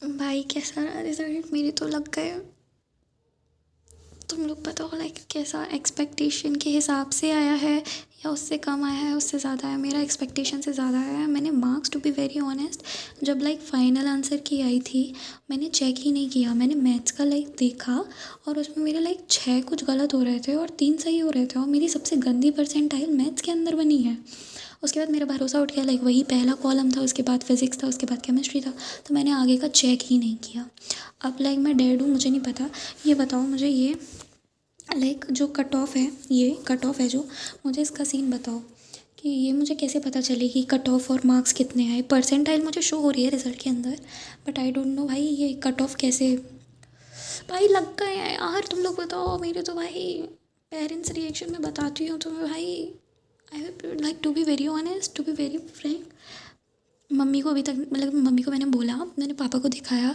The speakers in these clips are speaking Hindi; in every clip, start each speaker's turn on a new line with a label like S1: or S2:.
S1: भाई कैसा रहा रिजल्ट? मेरे तो लग गए। तुम लोग बताओ लाइक कैसा एक्सपेक्टेशन के हिसाब से आया है या उससे कम आया है, उससे ज़्यादा आया? मेरा एक्सपेक्टेशन से ज़्यादा आया है। मैंने marks to be very honest जब लाइक फाइनल आंसर की आई थी मैंने चेक ही नहीं किया। मैंने मैथ्स का लाइक देखा और उसमें मेरे लाइक 6 कुछ गलत हो रहे थे और 3 सही हो रहे थे और मेरी सबसे गंदी परसेंटाइल मैथ्स के अंदर बनी है। उसके बाद मेरा भरोसा उठ गया, लाइक वही पहला कॉलम था, उसके बाद फिज़िक्स था, उसके बाद केमिस्ट्री था, तो मैंने आगे का चेक ही नहीं किया। अब लाइक मैं डेड हूँ, मुझे नहीं पता। ये बताओ मुझे, ये लाइक जो कट ऑफ है, ये कट ऑफ है जो, मुझे इसका सीन बताओ कि ये मुझे कैसे पता चलेगी कट ऑफ और मार्क्स कितने आए? परसेंटाइल मुझे शो हो रही है रिज़ल्ट के अंदर, बट आई डोंट नो भाई ये कट ऑफ कैसे। भाई लग गए हैं यार, तुम लोग बताओ। मेरे तो भाई पेरेंट्स रिएक्शन में बताती हूँ तुम्हें भाई। I like to be very honest, to be very frank, mummy को अभी तक, मतलब मम्मी को मैंने बोला, मैंने पापा को दिखाया।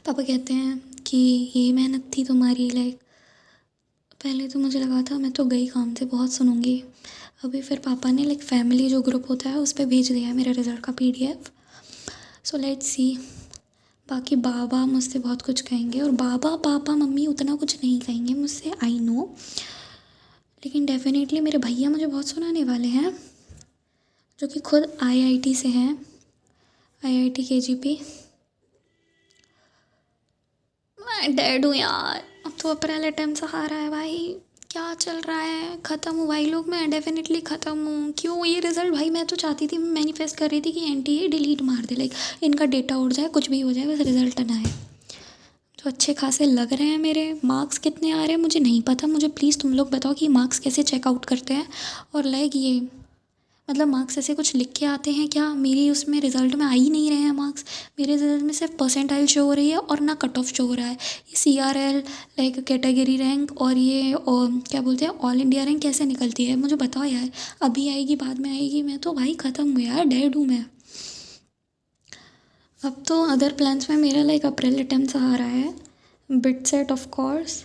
S1: पापा कहते हैं कि ये मेहनत थी तुम्हारी। लाइक पहले तो मुझे लगा था मैं तो गई काम से, बहुत सुनूंगी। अभी फिर पापा ने लाइक फैमिली जो ग्रुप होता है उस पर भेज दिया है मेरे रिज़ल्ट का PDF। So let's see. बाकी बाबा मुझसे बहुत कुछ कहेंगे और बाबा पापा मम्मी उतना कुछ नहीं कहेंगे मुझसे, आई नो। लेकिन डेफिनेटली मेरे भैया मुझे बहुत सुनाने वाले हैं, जो कि खुद IIT से हैं, IIT KGP। मैं डेड हूँ यार। अब तो अप्रैल अटेम्प्ट आ रहा है भाई, क्या चल रहा है? ख़त्म हूँ भाई लोग, मैं डेफिनेटली ख़त्म हूँ। क्यों ये रिज़ल्ट? भाई मैं तो चाहती थी, मैनिफेस्ट कर रही थी कि NTA डिलीट मार दे, लाइक इनका डेटा उड़ जाए, कुछ भी हो जाए, बस रिज़ल्ट ना आए। तो अच्छे खासे लग रहे हैं मेरे। मार्क्स कितने आ रहे हैं मुझे नहीं पता। मुझे प्लीज़ तुम लोग बताओ कि मार्क्स कैसे चेकआउट करते हैं। और लाइक ये मतलब मार्क्स ऐसे कुछ लिख के आते हैं क्या? मेरी उसमें रिज़ल्ट में आ ही नहीं रहे हैं मार्क्स। मेरे रिज़ल्ट में सिर्फ परसेंटाइल शो हो रही है और ना कट ऑफ शो हो रहा है। ये CRL लाइक कैटेगरी रैंक और ये क्या बोलते हैं ऑल इंडिया रैंक कैसे निकलती है? मुझे बताओ यार। अभी आएगी, बाद में आएगी? मैं तो भाई ख़त्म हूँ यार, डेड हूँ मैं। अब तो अदर प्लान्स में मेरा लाइक अप्रैल अटेम्प्ट आ रहा है। Bit set of course,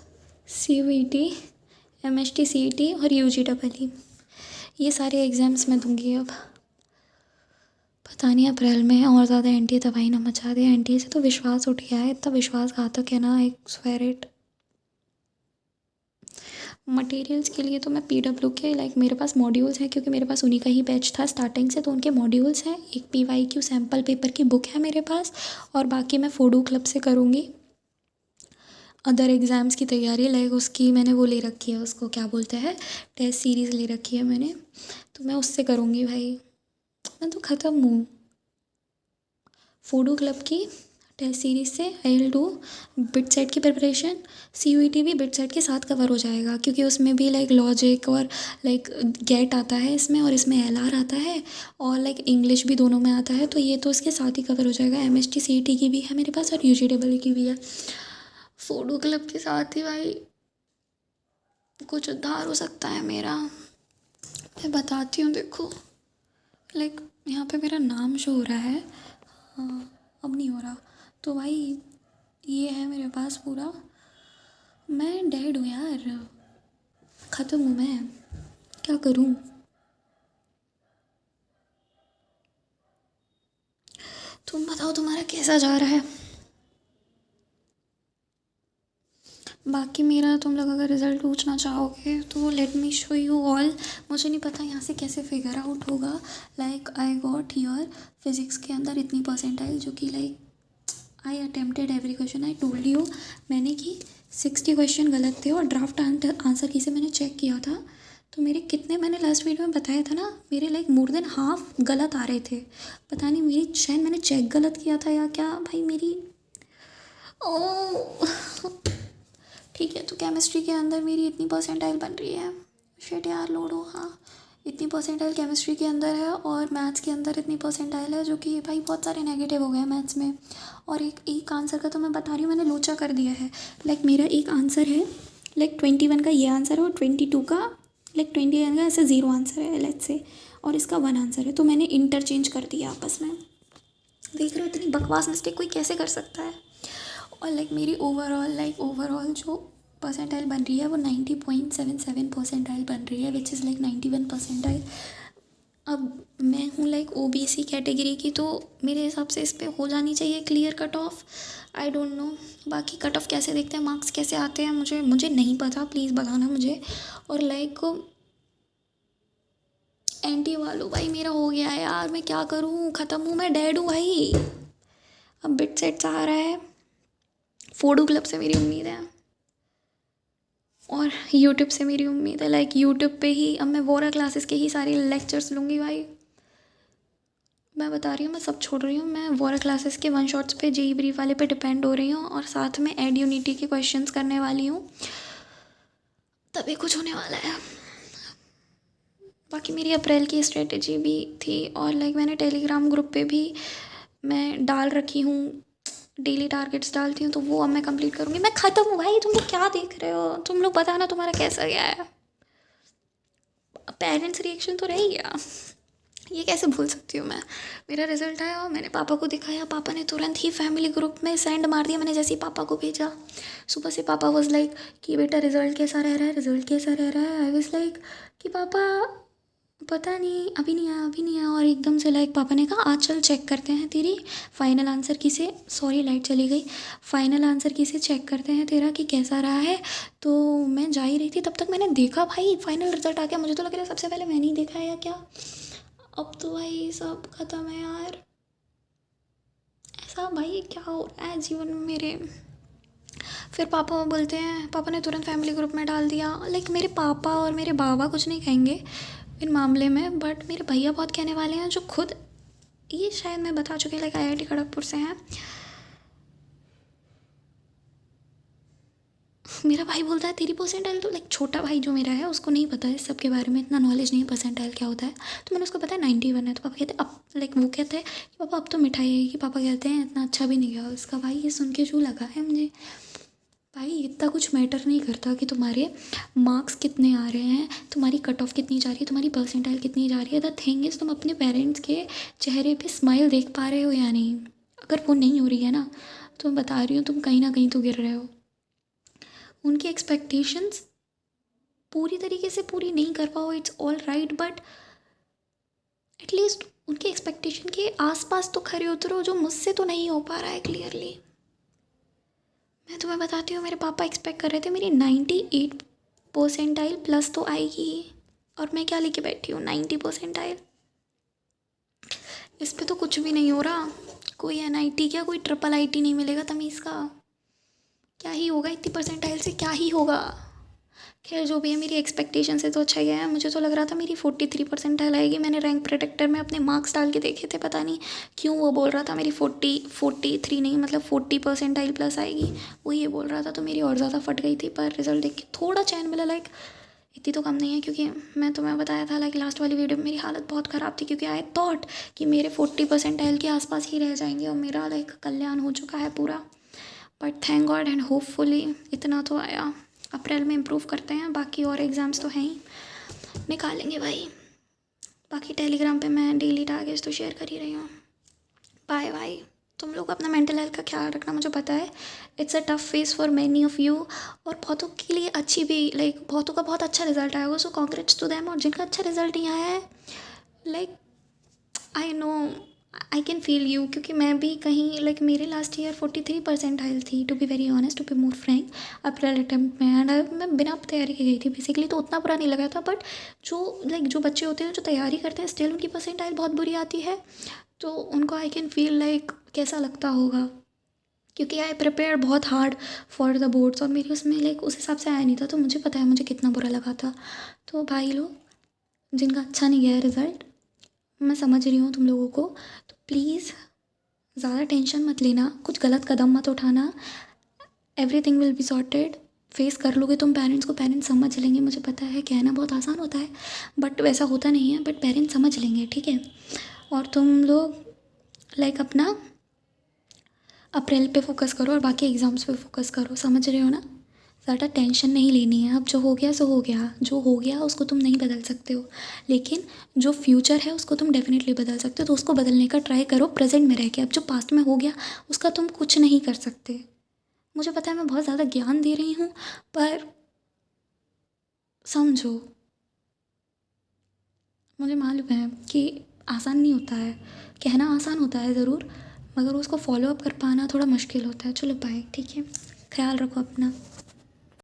S1: CUET, MST CET और UGEE। ये सारे एग्ज़ाम्स मैं दूंगी अब। पता नहीं अप्रैल में और ज़्यादा NTA तबाही ना मचा दे। NTA से तो विश्वास उठ गया है, इतना विश्वासघातक है ना, एक स्वेर इट। मटेरियल्स के लिए तो मैं PW के लाइक मेरे पास मॉड्यूल्स हैं, क्योंकि मेरे पास उन्हीं का ही बैच था स्टार्टिंग से, तो उनके मॉड्यूल्स हैं। एक PYQ सैम्पल पेपर की बुक है मेरे पास, और बाकी मैं फोडू क्लब से करूँगी अदर एग्ज़ाम्स की तैयारी। लाइक उसकी मैंने वो ले रखी है, उसको क्या बोलते हैं, टेस्ट सीरीज़ ले रखी है मैंने, तो मैं उससे करूँगी भाई। मैं तो ख़त्म हूँ। फोडू क्लब की टेस्ट सीरीज़ से I will do bit set की प्रिपरेशन। CUET भी बिट सेट के साथ कवर हो जाएगा, क्योंकि उसमें भी लाइक लॉजिक और लाइक गेट आता है इसमें, और इसमें LR आता है, और लाइक इंग्लिश भी दोनों में आता है, तो ये तो इसके साथ ही कवर हो जाएगा। MST CET की भी है मेरे पास और UGEE की भी है। फोडू क्लब के साथ ही भाई कुछ उद्धार हो सकता है मेरा। मैं बताती हूँ, देखो लाइक यहाँ पे मेरा नाम शो हो रहा है, हाँ अब नहीं हो रहा। तो भाई ये है मेरे पास पूरा। मैं डेड हूँ यार, ख़त्म हूँ मैं, क्या करूँ? तुम बताओ तुम्हारा कैसा जा रहा है? बाकी मेरा तुम लोग अगर रिज़ल्ट पूछना चाहोगे तो let me show you all. मुझे नहीं पता यहाँ से कैसे फिगर आउट होगा। Like I got here physics के अंदर इतनी परसेंटाइल, जो कि like I attempted every question. I told you मैंने कि 60 क्वेश्चन गलत थे, और ड्राफ्ट आंसर की से मैंने चेक किया था, तो मेरे कितने, मैंने लास्ट वीडियो में बताया था ना, मेरे लाइक मोर देन हाफ गलत आ रहे थे। पता नहीं मेरी शायद मैंने चेक गलत किया था या क्या भाई मेरी। ओ ठीक है, तो केमिस्ट्री के अंदर मेरी इतनी परसेंटाइल बन रही है। शिट यार, लोड हो, हाँ इतनी परसेंटाइल केमिस्ट्री के अंदर है, और मैथ्स के अंदर इतनी परसेंटाइल है, जो कि भाई बहुत सारे नेगेटिव हो गए हैं मैथ्स में। और एक आंसर का तो मैं बता रही हूँ, मैंने लोचा कर दिया है। लाइक मेरा एक आंसर है, लाइक 21 का ये आंसर है, और 22 का, लाइक 21 का ऐसे 0 आंसर है लेट्स से, और इसका 1 आंसर है, तो मैंने इंटरचेंज कर दिया आपस में। देख रहे हो इतनी बकवास मिस्टेक कोई कैसे कर सकता है? और लाइक मेरी ओवरऑल जो परसेंटाइल बन रही है वो 90.77 परसेंटाइल बन रही है, विच इज़ लाइक 91 परसेंटाइल। अब मैं हूँ लाइक ओबीसी कैटेगरी की, तो मेरे हिसाब से इस पे हो जानी चाहिए clear cut off. I don't know बाकी कट ऑफ कैसे देखते हैं, मार्क्स कैसे आते हैं, मुझे नहीं पता, प्लीज़ बताना मुझे। और लाइक एनटी वालों भाई मेरा हो गया है यार, मैं क्या करूँ, ख़त्म हूँ, मैं डेड हूँ भाई। अब बिट सेट्स आ रहा है, फोडू क्लब से मेरी उम्मीद है और यूट्यूब से मेरी उम्मीद है। लाइक यूट्यूब पे ही अब मैं वोरा क्लासेस के ही सारे लेक्चर्स लूँगी भाई। मैं बता रही हूँ, मैं सब छोड़ रही हूँ, मैं वोरा क्लासेस के वन शॉट्स पे जेई ब्रीफ वाले पे डिपेंड हो रही हूँ और साथ में एड यूनिटी के क्वेश्चंस करने वाली हूँ, तभी कुछ होने वाला है। बाकी मेरी अप्रैल की स्ट्रेटजी भी थी और लाइक मैंने टेलीग्राम ग्रुप पे भी मैं डाल रखी हूँ, डेली टारगेट्स डालती हूँ, तो वो अब मैं कंप्लीट करूँगी। मैं ख़त्म हूँ भाई, तुम लोग क्या देख रहे हो, तुम लोग बताना तुम्हारा कैसा गया है। पेरेंट्स रिएक्शन तो रह गया, ये कैसे भूल सकती हूँ मैं। मेरा रिजल्ट आया और मैंने पापा को दिखाया, पापा ने तुरंत ही फैमिली ग्रुप में सेंड मार दिया। मैंने जैसे ही पापा को भेजा, सुबह से पापा वाज लाइक कि बेटा रिजल्ट कैसा रह रहा है, रिजल्ट कैसा रह रहा है। आई वाज लाइक कि पापा पता नहीं, अभी नहीं आया, अभी नहीं आया। और एकदम से लाइक पापा ने कहा आज चल चेक करते हैं तेरी फाइनल आंसर की से, सॉरी लाइट चली गई, फाइनल आंसर की से चेक करते हैं तेरा कि कैसा रहा है। तो मैं जा ही रही थी, तब तक मैंने देखा भाई फाइनल रिजल्ट आ गया। मुझे तो लग रहा है सबसे पहले मैंने ही देखा है या क्या। अब तो भाई सब ख़त्म है यार, ऐसा भाई क्या हो रहा है जीवन में मेरे। फिर पापा बोलते हैं, पापा ने तुरंत फैमिली ग्रुप में डाल दिया। लाइक मेरे पापा और मेरे बाबा कुछ नहीं कहेंगे इन मामले में, बट मेरे भैया बहुत कहने वाले हैं, जो खुद ये शायद मैं बता चुकी, लाइक आईआईटी खड़गपुर से हैं। मेरा भाई बोलता है तेरी परसेंटाइल तो, लाइक छोटा भाई जो मेरा है उसको नहीं पता है इस सब के बारे में, इतना नॉलेज नहीं है परसेंटाइल क्या होता है। तो मैंने उसको पता है 91 है। तो पापा कहते हैं अब, लाइक वो कहते हैं कि पापा अब तो मिठाई आएगी। पापा कहते हैं इतना अच्छा भी नहीं गया उसका। भाई ये सुन के जो लगा है मुझे, भाई इतना कुछ मैटर नहीं करता कि तुम्हारे मार्क्स कितने आ रहे हैं, तुम्हारी कट ऑफ कितनी जा रही है, तुम्हारी परसेंटाइल कितनी जा रही है। द थिंग इज़ तुम अपने पेरेंट्स के चेहरे पे स्माइल देख पा रहे हो या नहीं। अगर वो नहीं हो रही है ना, तो मैं बता रही हूँ तुम कहीं ना कहीं तो गिर रहे हो। उनकी एक्सपेक्टेशंस पूरी तरीके से पूरी नहीं कर पाओ, it's all right, but at least उनके एक्सपेक्टेशन के आसपास तो खरे उतरो, जो मुझसे तो नहीं हो पा रहा है क्लियरली। मैं तुम्हें बताती हूँ, मेरे पापा एक्सपेक्ट कर रहे थे मेरी 98 परसेंटाइल प्लस तो आएगी, और मैं क्या लेके बैठी हूँ 90 परसेंटाइल। इस पे तो कुछ भी नहीं हो रहा, कोई एनआईटी क्या कोई ट्रिपल आईटी नहीं मिलेगा तमीज़ का। क्या ही होगा इतनी परसेंटाइल से, क्या ही होगा। खैर जो भी है, मेरी एक्सपेक्टेशन से तो अच्छा ही है। मुझे तो लग रहा था मेरी 43 परसेंटाइल आएगी। मैंने रैंक प्रोटेक्टर में अपने मार्क्स डाल के देखे थे, पता नहीं क्यों वो बोल रहा था मेरी 43 नहीं, मतलब 40 परसेंटाइल प्लस आएगी, वो ये बोल रहा था। तो मेरी और ज़्यादा फट गई थी, पर रिजल्ट देख के थोड़ा चैन मिला। लाइक इतनी तो कम नहीं है, क्योंकि मैं तुम्हें बताया था लाइक लास्ट वाली वीडियो में मेरी हालत बहुत ख़राब थी, क्योंकि आई थॉट कि मेरे 40 परसेंटाइल के आसपास ही रह जाएंगे और मेरा लाइक कल्याण हो चुका है पूरा। But thank God and hopefully इतना तो आया। अप्रैल में इम्प्रूव करते हैं, बाकी और एग्ज़ाम्स तो हैं ही, निकालेंगे भाई। बाकी टेलीग्राम पे मैं डेली टारगेट्स तो शेयर कर ही रही हूँ। Bye bye. तुम लोग अपना मेंटल हेल्थ का ख्याल रखना, मुझे पता है it's a tough face for many of you, और बहुतों के लिए अच्छी भी, लाइक बहुतों का बहुत अच्छा रिजल्ट आया होगा, सो कॉन्ग्रेट्स टू देम। और जिनका अच्छा रिजल्ट नहीं आया है, like I know, I can feel you, क्योंकि मैं भी कहीं लाइक मेरे लास्ट ईयर 43 परसेंटाइल थी, to be very honest, to be more frank, April attempt में। एंड मैं बिना तैयारी के गई थी बेसिकली, तो उतना बुरा नहीं लगा था। बट जो लाइक जो बच्चे होते हैं जो तैयारी करते हैं, स्टिल उनकी परसेंटाइल बहुत बुरी आती है, तो उनको आई कैन फील लाइक कैसा लगता होगा, क्योंकि आई प्रिपेयर बहुत हार्ड फॉर द बोर्ड्स, और मेरी उसमें लाइक उस हिसाब से आया नहीं था, तो मुझे पता है मुझे कितना बुरा लगा था। तो भाई लोग जिनका अच्छा नहीं गया रिज़ल्ट, मैं समझ रही हूँ तुम लोगों को, तो प्लीज़ ज़्यादा टेंशन मत लेना, कुछ गलत कदम मत उठाना, everything will be sorted. Face कर लोगे तुम पेरेंट्स को, पेरेंट्स समझ लेंगे। मुझे पता है कहना बहुत आसान होता है, बट वैसा होता नहीं है, बट पेरेंट्स समझ लेंगे, ठीक है। और तुम लोग लाइक अपना अप्रैल पे फोकस करो और बाकी एग्ज़ाम्स पे फोकस करो, समझ रहे हो ना। ज़्यादा टेंशन नहीं लेनी है। अब जो हो गया सो हो गया, जो हो गया उसको तुम नहीं बदल सकते हो, लेकिन जो फ्यूचर है उसको तुम डेफिनेटली बदल सकते हो। तो उसको बदलने का ट्राई करो प्रेजेंट में रह के। अब जो पास्ट में हो गया उसका तुम कुछ नहीं कर सकते। मुझे पता है मैं बहुत ज़्यादा ज्ञान दे रही हूँ, पर समझो, मुझे मालूम है कि आसान नहीं होता है, कहना आसान होता है ज़रूर, मगर उसको फॉलो अप कर पाना थोड़ा मुश्किल होता है। चलो बाय, ठीक है, ख्याल रखो अपना।